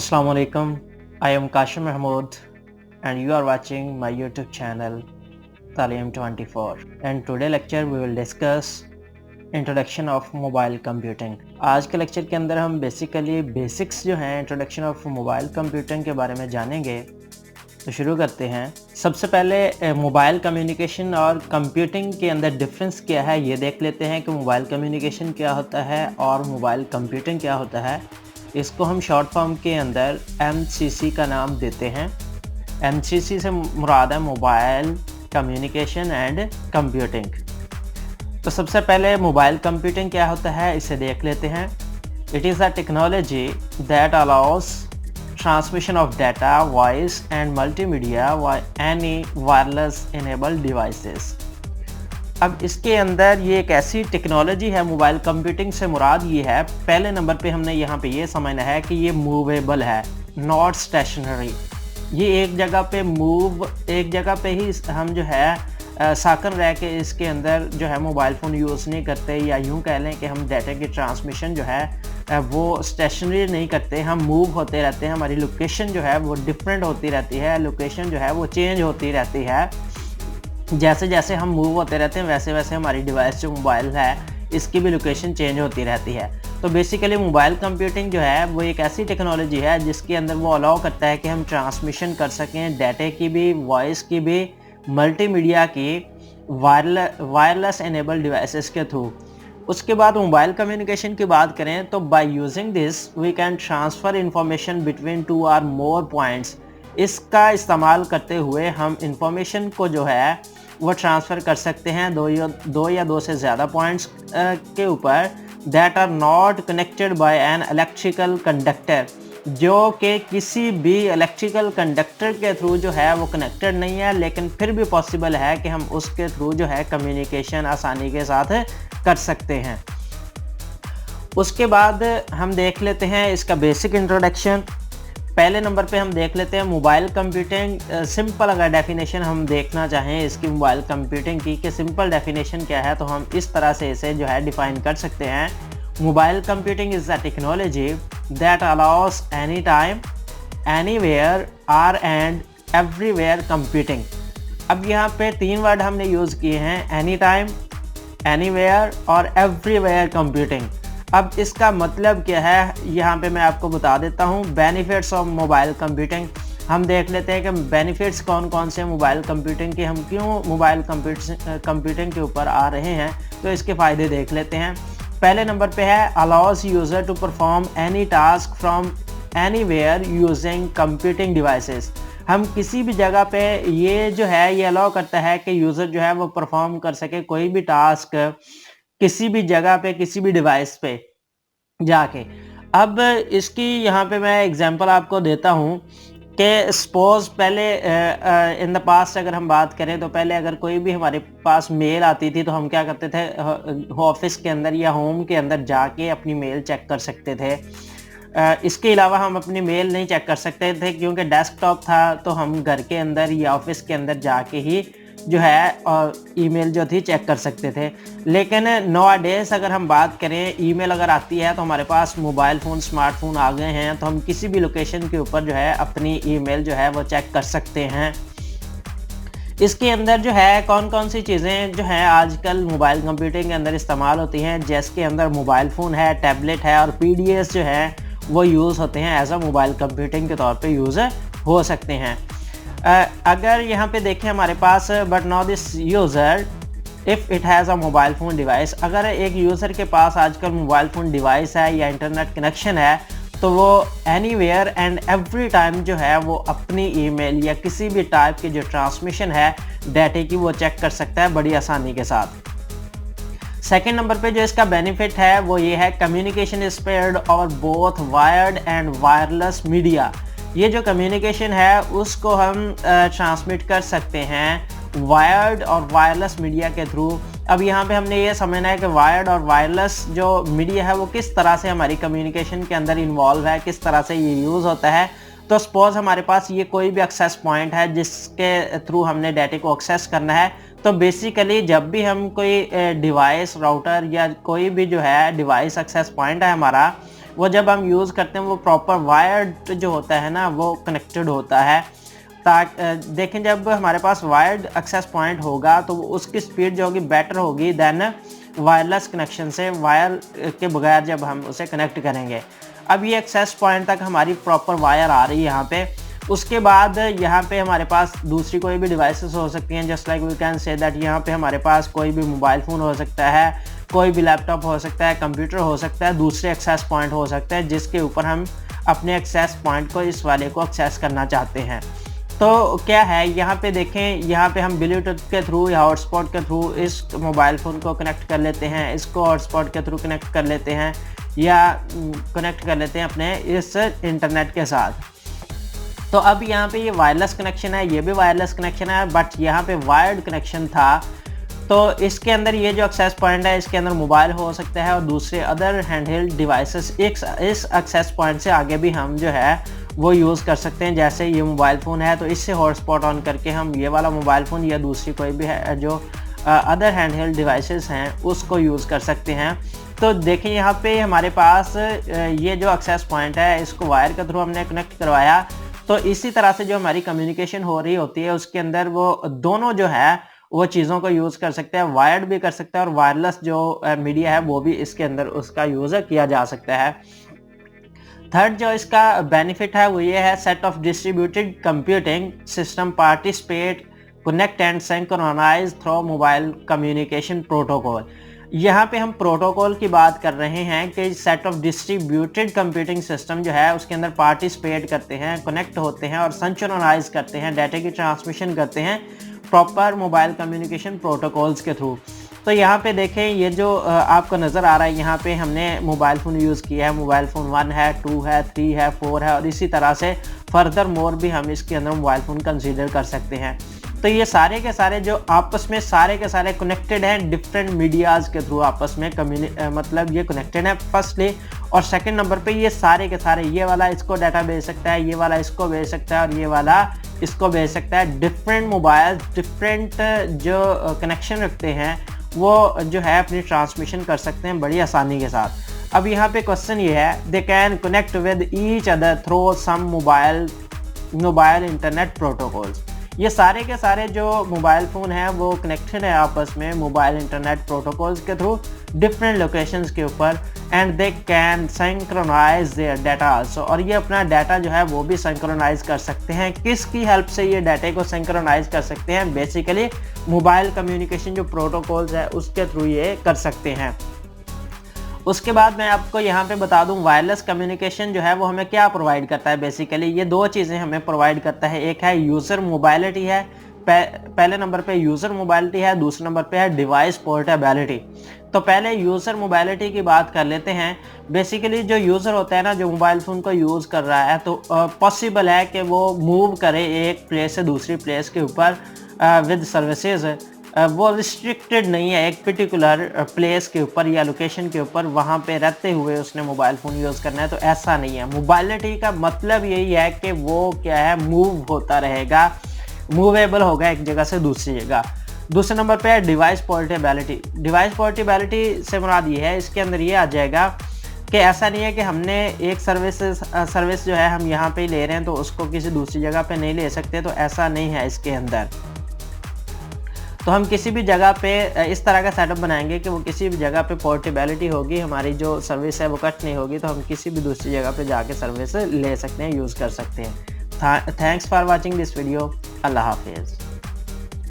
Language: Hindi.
Assalamu alaikum. I am Kashim Mahmood and you are watching my YouTube channel Talim24 and today lecture we will discuss introduction of mobile computing. आज के लेक्चर के अंदर हम बेसिकली बेसिक्स जो हैं इंट्रोडक्शन ऑफ मोबाइल कंप्यूटिंग के बारे में जानेंगे। तो शुरू करते हैं। सबसे पहले मोबाइल कम्युनिकेशन और कंप्यूटिंग के अंदर डिफरेंस क्या है ये देख लेते हैं कि मोबाइल कम्युनिकेशन क्या होता है और मोबाइल कंप्यूटिंग क्या होता है। इसको हम शॉर्ट फॉर्म के अंदर MCC का नाम देते हैं। MCC से मुराद है मोबाइल कम्युनिकेशन एंड कंप्यूटिंग। तो सबसे पहले मोबाइल कंप्यूटिंग क्या होता है इसे देख लेते हैं। It is a technology that allows transmission of data, voice and multimedia by any wireless enabled devices. अब इसके अंदर ये एक ऐसी टेक्नोलॉजी है, मोबाइल कंप्यूटिंग से मुराद ये है, पहले नंबर पे हमने यहाँ पे ये समझना है कि ये मूवेबल है, नॉट स्टेशनरी। ये एक जगह पे ही हम जो है साकन रह के इसके अंदर जो है मोबाइल फ़ोन यूज़ नहीं करते, या यूँ कह लें कि हम डाटा की ट्रांसमिशन जो है वो स्टेशनरी नहीं करते, हम मूव होते रहते हैं। हमारी लोकेशन जो है वो डिफरेंट होती रहती है, लोकेशन जो है वो चेंज होती रहती है। जैसे जैसे हम मूव होते रहते हैं वैसे वैसे हमारी डिवाइस जो मोबाइल है इसकी भी लोकेशन चेंज होती रहती है। तो बेसिकली मोबाइल कंप्यूटिंग जो है वो एक ऐसी टेक्नोलॉजी है जिसके अंदर वो अलाउ करता है कि हम ट्रांसमिशन कर सकें डाटा की भी, वॉइस की भी, मल्टीमीडिया की, वायरलेस इनेबल डिवाइसेस के थ्रू। उसके बाद मोबाइल कम्युनिकेशन की बात करें तो by using this we can transfer information between 2 और मोर पॉइंट्स। इसका इस्तेमाल करते हुए हम इंफॉर्मेशन को जो है वो ट्रांसफ़र कर सकते हैं दो या दो से ज़्यादा पॉइंट्स के ऊपर that are not connected by an electrical conductor, जो कि किसी भी इलेक्ट्रिकल कंडक्टर के थ्रू जो है वो कनेक्टेड नहीं है, लेकिन फिर भी पॉसिबल है कि हम उसके थ्रू जो है कम्युनिकेशन आसानी के साथ कर सकते हैं। उसके बाद हम देख लेते हैं इसका बेसिक इंट्रोडक्शन। पहले नंबर पे हम देख लेते हैं मोबाइल कंप्यूटिंग। सिंपल अगर डेफिनेशन हम देखना चाहें इसकी मोबाइल कंप्यूटिंग की कि सिंपल डेफिनेशन क्या है, तो हम इस तरह से इसे जो है डिफ़ाइन कर सकते हैं। Mobile computing is a technology that allows any time, anywhere और एंड एवरीवेयर कंप्यूटिंग। अब यहाँ पे 3 वर्ड हमने यूज़ किए हैं, एनी टाइम, एनीवेयर और एवरीवेयर कंप्यूटिंग। अब इसका मतलब क्या है यहाँ पे मैं आपको बता देता हूँ। बेनिफिट्स ऑफ मोबाइल कंप्यूटिंग हम देख लेते हैं कि बेनिफिट्स कौन कौन से मोबाइल कंप्यूटिंग के, हम क्यों मोबाइल कंप्यूटिंग के ऊपर आ रहे हैं, तो इसके फ़ायदे देख लेते हैं। पहले नंबर पे है allows user to perform any task from anywhere using computing devices. हम किसी भी जगह पे ये जो है ये अलाउ करता है कि यूज़र जो है वो परफॉर्म कर सके कोई भी टास्क किसी भी जगह पे, किसी भी डिवाइस पे जाके। अब इसकी यहाँ पे मैं एग्जांपल आपको देता हूँ कि सपोज़ पहले इन द पास्ट अगर हम बात करें तो पहले अगर कोई भी हमारे पास मेल आती थी तो हम क्या करते थे, ऑफिस के अंदर या होम के अंदर जाके अपनी मेल चेक कर सकते थे। इसके अलावा हम अपनी मेल नहीं चेक कर सकते थे क्योंकि डेस्कटॉप था, तो हम घर के अंदर या ऑफिस के अंदर जाके ही जो है ईमेल जो थी चेक कर सकते थे। लेकिन नोअडेज़ अगर हम बात करें, ईमेल अगर आती है तो हमारे पास मोबाइल फ़ोन, स्मार्टफोन आ गए हैं, तो हम किसी भी लोकेशन के ऊपर जो है अपनी ईमेल जो है वो चेक कर सकते हैं। इसके अंदर जो है कौन कौन सी चीज़ें जो हैं आजकल मोबाइल कंप्यूटिंग के अंदर इस्तेमाल होती हैं, जिसके अंदर मोबाइल फ़ोन है, टैबलेट है और PDS जो है वो यूज़ होते हैं, एज अ मोबाइल कंप्यूटिंग के तौर पे यूज़ हो सकते हैं। अगर यहाँ पे देखें हमारे पास, but now this user if it has a mobile phone device, अगर एक यूज़र के पास आजकल मोबाइल फ़ोन डिवाइस है या इंटरनेट कनेक्शन है, तो वो एनीवेयर एंड एवरी टाइम जो है वो अपनी ईमेल या किसी भी टाइप की जो ट्रांसमिशन है डाटा की वो चेक कर सकता है बड़ी आसानी के साथ। सेकेंड नंबर पे जो इसका बेनिफिट है वो ये है कम्युनिकेशन स्पीड और both wired and wireless media. ये जो कम्युनिकेशन है उसको हम ट्रांसमिट कर सकते हैं वायर्ड और वायरलेस मीडिया के थ्रू। अब यहाँ पे हमने ये समझना है कि वायर्ड और वायरलेस जो मीडिया है वो किस तरह से हमारी कम्युनिकेशन के अंदर इन्वॉल्व है, किस तरह से ये यूज़ होता है। तो सपोज़ हमारे पास ये कोई भी एक्सेस पॉइंट है जिसके थ्रू हमने डाटा को एक्सेस करना है, तो बेसिकली जब भी हम कोई डिवाइस, राउटर या कोई भी जो है डिवाइस एक्सेस पॉइंट है हमारा, वो जब हम यूज़ करते हैं वो प्रॉपर वायर्ड जो होता है ना वो कनेक्टेड होता है। देखें जब हमारे पास वायर्ड एक्सेस पॉइंट होगा तो उसकी स्पीड जो होगी बेटर होगी देन वायरलेस कनेक्शन से, वायर के बगैर जब हम उसे कनेक्ट करेंगे। अब ये एक्सेस पॉइंट तक हमारी प्रॉपर वायर आ रही है यहाँ पे। उसके बाद यहाँ पे हमारे पास दूसरी कोई भी डिवाइसेस हो सकती हैं, just like we can say that यहाँ पे हमारे पास कोई भी मोबाइल फ़ोन हो सकता है, कोई भी लैपटॉप हो सकता है, कंप्यूटर हो सकता है, दूसरे एक्सेस पॉइंट हो सकते हैं जिसके ऊपर हम अपने एक्सेस पॉइंट को, इस वाले को एक्सेस करना चाहते हैं। तो क्या है यहाँ पे देखें, यहाँ पे हम ब्लूटूथ के थ्रू या हॉटस्पॉट के थ्रू इस मोबाइल फ़ोन को कनेक्ट कर लेते हैं, इसको हॉटस्पॉट के थ्रू कनेक्ट कर लेते हैं या कनेक्ट कर लेते हैं अपने इस इंटरनेट के साथ। तो अब यहाँ पे ये वायरलेस कनेक्शन है, ये भी वायरलेस कनेक्शन है, बट यहाँ पे वायर्ड कनेक्शन था। तो इसके अंदर ये जो एक्सेस पॉइंट है इसके अंदर मोबाइल हो सकता है और दूसरे अदर हैंडहेल्ड डिवाइसेस इस एक्सेस पॉइंट से आगे भी हम जो है वो यूज़ कर सकते हैं। जैसे ये मोबाइल फ़ोन है तो इससे हॉटस्पॉट ऑन करके हम ये वाला मोबाइल फ़ोन या दूसरी कोई भी है जो अदर हैंडहेल्ड डिवाइसेस हैं उसको यूज़ कर सकते हैं। तो देखें यहाँ पे हमारे पास ये जो एक्सेस पॉइंट है इसको वायर के थ्रू हमने कनेक्ट करवाया। तो इसी तरह से जो हमारी कम्युनिकेशन हो रही होती है उसके अंदर वो दोनों जो है वो चीज़ों को यूज़ कर सकते हैं, वायर्ड भी कर सकते हैं और वायरलेस जो मीडिया है वो भी इसके अंदर उसका यूज़ किया जा सकता है। थर्ड जो इसका बेनिफिट है वो ये है, set of distributed computing system participate connect and synchronize through mobile communication protocol. यहाँ पे हम प्रोटोकॉल की बात कर रहे हैं कि set of distributed computing system जो है उसके अंदर पार्टिसिपेट करते हैं, कनेक्ट होते हैं और सिंक्रोनाइज करते हैं, डाटा की ट्रांसमिशन करते हैं प्रॉपर मोबाइल कम्युनिकेशन प्रोटोकॉल्स के थ्रू। तो यहाँ पे देखें ये जो आपको नज़र आ रहा है यहाँ पे हमने मोबाइल फ़ोन यूज़ किया है, मोबाइल फ़ोन 1 है, 2 है, 3 है, 4 है और इसी तरह से फर्दर मोर भी हम इसके अंदर मोबाइल फ़ोन कंसीडर कर सकते हैं। तो ये सारे के सारे जो आपस में सारे के सारे कनेक्टेड हैं डिफरेंट मीडियाज़ के थ्रू, आपस में मतलब ये कनेक्टेड है फर्स्टली। और सेकंड नंबर पे ये सारे के सारे, ये वाला इसको डाटा भेज सकता है, ये वाला इसको भेज सकता है और ये वाला इसको भेज सकता है। डिफरेंट मोबाइल डिफरेंट जो कनेक्शन रखते हैं वो जो है अपनी ट्रांसमिशन कर सकते हैं बड़ी आसानी के साथ। अब यहाँ पे क्वेश्चन ये है, they can connect with each other through some mobile internet protocols. ये सारे के सारे जो मोबाइल फ़ोन है वो कनेक्टेड है आपस में मोबाइल इंटरनेट प्रोटोकॉल्स के थ्रू डिफरेंट लोकेशंस के ऊपर, and they can synchronize their data also. और ये अपना डाटा जो है वो भी सिंक्रोनाइज कर सकते हैं। किसकी हेल्प से ये डाटा को सिंक्रोनाइज कर सकते हैं? बेसिकली मोबाइल कम्युनिकेशन जो प्रोटोकॉल्स है उसके थ्रू ये कर सकते हैं। उसके बाद मैं आपको यहाँ पे बता दूं वायरलेस कम्युनिकेशन जो है वो हमें क्या प्रोवाइड करता है। बेसिकली ये दो चीज़ें हमें प्रोवाइड करता है, एक है यूज़र मोबाइलिटी है, पहले नंबर पे यूज़र मोबाइलिटी है, दूसरे नंबर पे है डिवाइस पोर्टेबिलिटी। तो पहले यूज़र मोबाइलिटी की बात कर लेते हैं। बेसिकली जो यूज़र होता है ना, जो मोबाइल फ़ोन को यूज़ कर रहा है, तो पॉसिबल है कि वो मूव करे एक प्लेस से दूसरी प्लेस के ऊपर विद सर्विसेज। वो रिस्ट्रिक्टेड नहीं है एक पर्टिकुलर प्लेस के ऊपर या लोकेशन के ऊपर, वहाँ पे रहते हुए उसने मोबाइल फ़ोन यूज़ करना है, तो ऐसा नहीं है। मोबाइलिटी का मतलब यही है कि वो क्या है, मूव होता रहेगा, मूवेबल होगा एक जगह से दूसरी जगह। दूसरे नंबर पे है डिवाइस पोर्टेबिलिटी। डिवाइस पोर्टेबिलिटी से मुराद ये है, इसके अंदर ये आ जाएगा कि ऐसा नहीं है कि हमने एक सर्विस जो है हम यहाँ पे ले रहे हैं तो उसको किसी दूसरी जगह पे नहीं ले सकते, तो ऐसा नहीं है इसके अंदर। तो हम किसी भी जगह पे इस तरह का सेटअप बनाएंगे कि वो किसी भी जगह पे पोर्टेबिलिटी होगी, हमारी जो सर्विस है वो कट नहीं होगी, तो हम किसी भी दूसरी जगह पे जाके सर्विस ले सकते हैं, यूज़ कर सकते हैं। Thanks for watching this video. अल्लाह हाफिज़।